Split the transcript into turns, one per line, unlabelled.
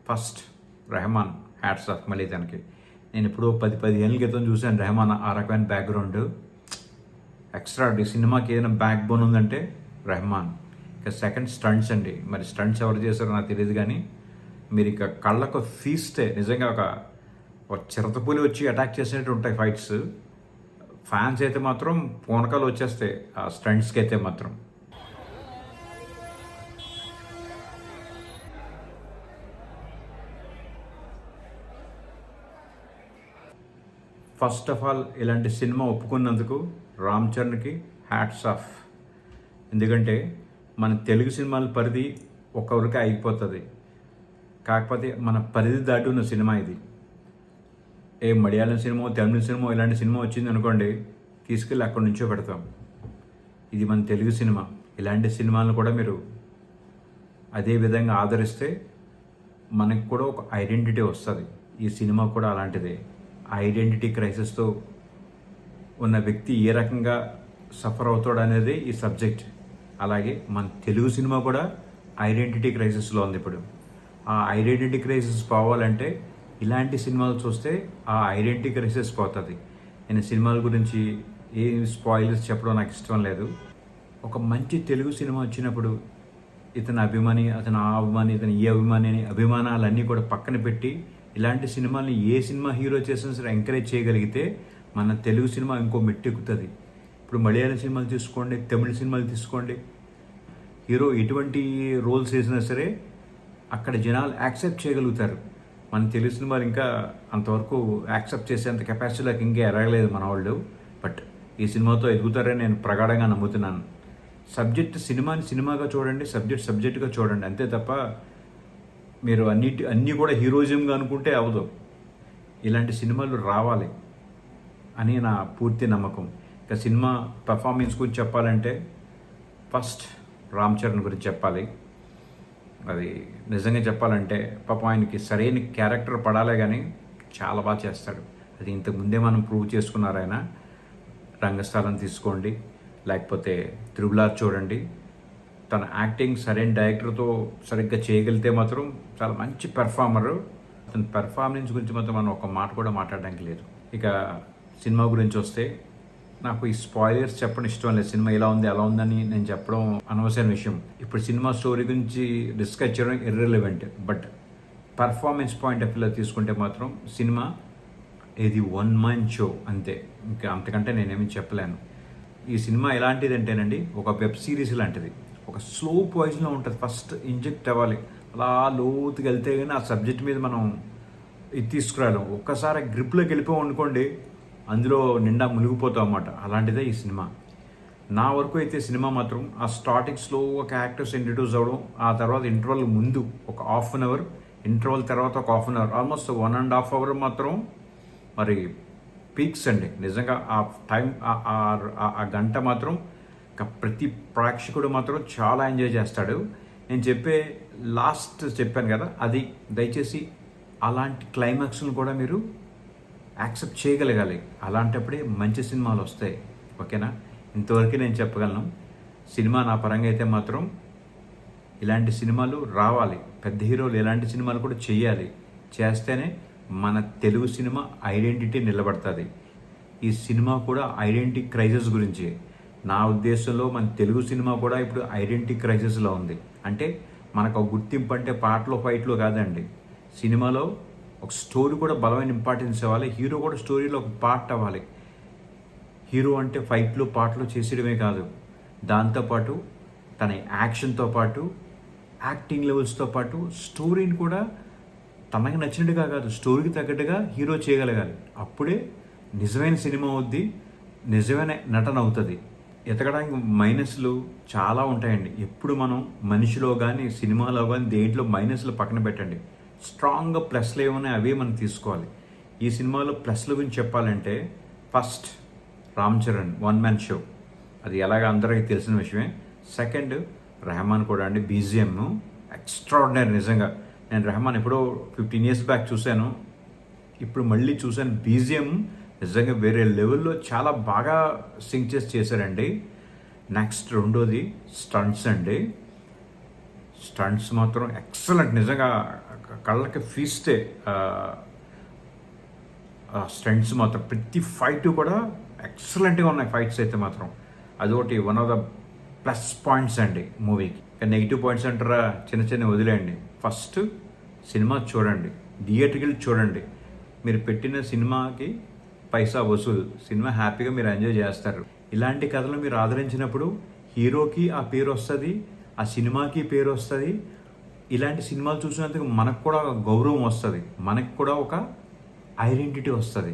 First Rahman hats off మళ్ళీ తనకి. నేను ఇప్పుడు 10 ఏళ్ళ క్రితం చూశాను రెహమాన్ ఆ రకమైన బ్యాక్గ్రౌండ్. ఎక్స్ట్రా సినిమాకి ఏదైనా బ్యాక్ బోన్ ఉందంటే రెహమాన్. ఇక సెకండ్ స్టంట్స్ అండి. మరి స్టంట్స్ ఎవరు చేశారో నాకు తెలియదు కానీ మీరు ఇక కళ్ళకు ఫీస్తే నిజంగా ఒక చిరతపులి వచ్చి అటాక్ చేసినట్టు ఉంటాయి ఫైట్స్. ఫ్యాన్స్ అయితే మాత్రం పూనకాలు వచ్చేస్తాయి ఆ స్టంట్స్కి అయితే మాత్రం. ఫస్ట్ ఆఫ్ ఆల్ ఇలాంటి సినిమా ఒప్పుకున్నందుకు రామ్ చరణ్కి హ్యాట్స్ ఆఫ్. ఎందుకంటే మన తెలుగు సినిమాల పరిధి ఒక్కరికి అయిపోతుంది, కాకపోతే మన పరిధి దాటి ఉన్న సినిమా ఇది. ఏ మలయాళం సినిమా, తమిళ సినిమా ఇలాంటి సినిమా వచ్చింది అనుకోండి, తీసుకెళ్ళి అక్కడి నుంచో పెడతాం. ఇది మన తెలుగు సినిమా. ఇలాంటి సినిమాలను కూడా మీరు అదే విధంగా ఆదరిస్తే మనకు కూడా ఒక ఐడెంటిటీ వస్తుంది. ఈ సినిమా కూడా అలాంటిదే. ఐడెంటిటీ క్రైసిస్తో ఉన్న వ్యక్తి ఏ రకంగా సఫర్ అవుతాడు అనేది ఈ సబ్జెక్ట్. అలాగే మన తెలుగు సినిమా కూడా ఐడెంటిటీ క్రైసిస్లో ఉంది ఇప్పుడు. ఆ ఐడెంటిటీ క్రైసిస్ పోవాలంటే ఇలాంటి సినిమాలు చూస్తే ఆ ఐడెంటిటీ క్రైసిస్ పోతుంది. నేను సినిమాల గురించి ఏ స్పాయిలర్స్ చెప్పడం నాకు ఇష్టం లేదు. ఒక మంచి తెలుగు సినిమా వచ్చినప్పుడు ఇతని అభిమాని, అతను ఆ అభిమాని, ఇతను ఈ అభిమాని అని అభిమానాలన్నీ కూడా పక్కన పెట్టి ఇలాంటి సినిమాల్ని ఏ సినిమా హీరో చేసినా సరే ఎంకరేజ్ చేయగలిగితే మన తెలుగు సినిమా ఇంకో మెట్టెక్కుతుంది. ఇప్పుడు మలయాళం సినిమాలు తీసుకోండి, తమిళ సినిమాలు తీసుకోండి, హీరో ఎటువంటి రోల్స్ వేసినా సరే అక్కడ జనాలు యాక్సెప్ట్ చేయగలుగుతారు. మన తెలుగు సినిమాలు ఇంకా అంతవరకు యాక్సెప్ట్ చేసేంత కెపాసిటీలోకి ఇంకా ఎరగలేదు మన వాళ్ళు. బట్ ఈ సినిమాతో ఎదుగుతారని నేను ప్రగాఢంగా నమ్ముతున్నాను. సబ్జెక్ట్ సినిమాని సినిమాగా చూడండి, సబ్జెక్టుగా చూడండి, అంతే తప్ప మీరు అన్నీ కూడా హీరోయిజంగా అనుకుంటే అవదు. ఇలాంటి సినిమాలు రావాలి అని నా పూర్తి నమ్మకం. ఇక సినిమా పెర్ఫార్మెన్స్ గురించి చెప్పాలంటే ఫస్ట్ రామ్ చరణ్ గురించి చెప్పాలి. అది నిజంగా చెప్పాలంటే పాపం ఆయనకి సరైన క్యారెక్టర్ పడాలే కానీ చాలా బాగా చేస్తాడు. అది ఇంతకుముందే మనం ప్రూవ్ చేసుకున్నారు ఆయన. రంగస్థలం తీసుకోండి, లేకపోతే త్రిబుల్ చూడండి. తన యాక్టింగ్ సరైన డైరెక్టర్తో సరిగ్గా చేయగలిగితే మాత్రం చాలా మంచి పెర్ఫార్మరు. అతని పెర్ఫార్మెన్స్ గురించి మాత్రం మనం ఒక మాట కూడా మాట్లాడడానికి లేదు. ఇక సినిమా గురించి వస్తే నాకు ఈ స్పాయిలర్స్ చెప్పడం ఇష్టం లేదు. సినిమా ఇలా ఉంది అలా ఉందని నేను చెప్పడం అనవసరమైన విషయం. ఇప్పుడు సినిమా స్టోరీ గురించి డిస్కస్ చేయడం irrelevant. But performance point of వ్యూలో తీసుకుంటే మాత్రం సినిమా ఇది వన్ మ్యాన్ షో అంతే. ఇంకా అంతకంటే నేనేమి చెప్పలేను. ఈ సినిమా ఎలాంటిది అంటేనండి, ఒక వెబ్ సిరీస్ లాంటిది. ఒక స్లో పాయిజన్లో ఉంటుంది. ఫస్ట్ ఇంజెక్ట్ అవ్వాలి, అలా లోతుకి వెళ్తే కానీ ఆ సబ్జెక్ట్ మీద మనం ఇది తీసుకురాలేం. ఒక్కసారి గ్రిప్లోకి వెళ్ళిపోయి అనుకోండి, అందులో నిండా మునిగిపోతాం అన్నమాట. అలాంటిదే ఈ సినిమా. నా వరకు అయితే సినిమా మాత్రం ఆ స్టార్టింగ్ స్లోగా క్యారెక్టర్స్ ఇంట్రడ్యూస్ అవ్వడం, ఆ తర్వాత ఇంటర్వల్ ముందు ఒక హాఫ్ అన్ అవర్, ఇంటర్వల్ తర్వాత ఒక half an hour, almost 1.5 hours మాత్రం మరి పీక్స్ అండి. నిజంగా ఆ టైం ఆ గంట మాత్రం ప్రతి ప్రేక్షకుడు మాత్రం చాలా ఎంజాయ్ చేస్తాడు. నేను లాస్ట్ చెప్పాను కదా, అది దయచేసి అలాంటి క్లైమాక్స్ను కూడా మీరు యాక్సెప్ట్ చేయగలగాలి. అలాంటప్పుడే మంచి సినిమాలు వస్తాయి. ఓకేనా? ఇంతవరకు నేను చెప్పగలను. సినిమా నా పరంగా అయితే మాత్రం ఇలాంటి సినిమాలు రావాలి. పెద్ద హీరోలు ఇలాంటి సినిమాలు కూడా చేయాలి. చేస్తేనే మన తెలుగు సినిమా ఐడెంటిటీ నిలబడుతుంది. ఈ సినిమా కూడా ఐడెంటిటీ క్రైసిస్ గురించి. నా ఉద్దేశంలో మన తెలుగు సినిమా కూడా ఇప్పుడు ఐడెంటిటీ క్రైసిస్లో ఉంది. అంటే మనకు ఒక గుర్తింపు అంటే పాటలు ఫైట్లు కాదండి. సినిమాలో ఒక స్టోరీ కూడా బలమైన ఇంపార్టెన్స్ ఇవ్వాలి. హీరో కూడా స్టోరీలో ఒక పార్ట్ అవ్వాలి. హీరో అంటే ఫైట్లు పాటలు చేసేయడమే కాదు, దాంతోపాటు తన యాక్షన్తో పాటు యాక్టింగ్ లెవెల్స్తో పాటు స్టోరీని కూడా తనకి నచ్చినట్టుగా కాదు, స్టోరీకి తగ్గట్టుగా హీరో చేయగలగాలి. అప్పుడే నిజమైన సినిమా అవుద్ది, నిజమైన నటన అవుతుంది. ఎతకడానికి మైనస్లు చాలా ఉంటాయండి. ఎప్పుడు మనం మనిషిలో కానీ సినిమాలో కానీ దేంట్లో మైనస్లు పక్కన పెట్టండి. స్ట్రాంగ్గా ప్లస్లు ఏమన్నా అవే మనం తీసుకోవాలి. ఈ సినిమాలో ప్లస్ల గురించి చెప్పాలంటే first Ram Charan one man show, అది ఎలాగ అందరికీ తెలిసిన విషయమే. సెకండ్ రెహమాన్ కూడా అండి, బీజిఎం ఎక్స్ట్రాడినరీ. నిజంగా నేను రెహమాన్ ఎప్పుడో 15 years బ్యాక్ చూశాను, ఇప్పుడు మళ్ళీ చూశాను. బీజిఎం నిజంగా వేరే లెవెల్లో చాలా బాగా సింక్ చేశారండి. నెక్స్ట్ రెండోది స్టంట్స్ అండి. స్టంట్స్ మాత్రం ఎక్సలెంట్. నిజంగా కళ్ళకి ఫీస్తే స్టంట్స్ మాత్రం ప్రతి ఫైట్ కూడా ఎక్సలెంట్గా ఉన్నాయి ఫైట్స్ అయితే మాత్రం. అదొకటి one of the plus points అండి మూవీకి. నెగిటివ్ పాయింట్స్ అంటారా, చిన్న చిన్న వదిలేయండి. ఫస్ట్ సినిమా చూడండి, థియేటర్కి చూడండి. మీరు పెట్టిన సినిమాకి పైసా వసూలు. సినిమా హ్యాపీగా మీరు ఎంజాయ్ చేస్తారు. ఇలాంటి కథలు మీరు ఆదరించినప్పుడు హీరోకి ఆ పేరు వస్తుంది, ఆ సినిమాకి పేరు వస్తుంది. ఇలాంటి సినిమాలు చూసినందుకు మనకు కూడా గౌరవం వస్తుంది, మనకు కూడా ఒక ఐడెంటిటీ వస్తుంది.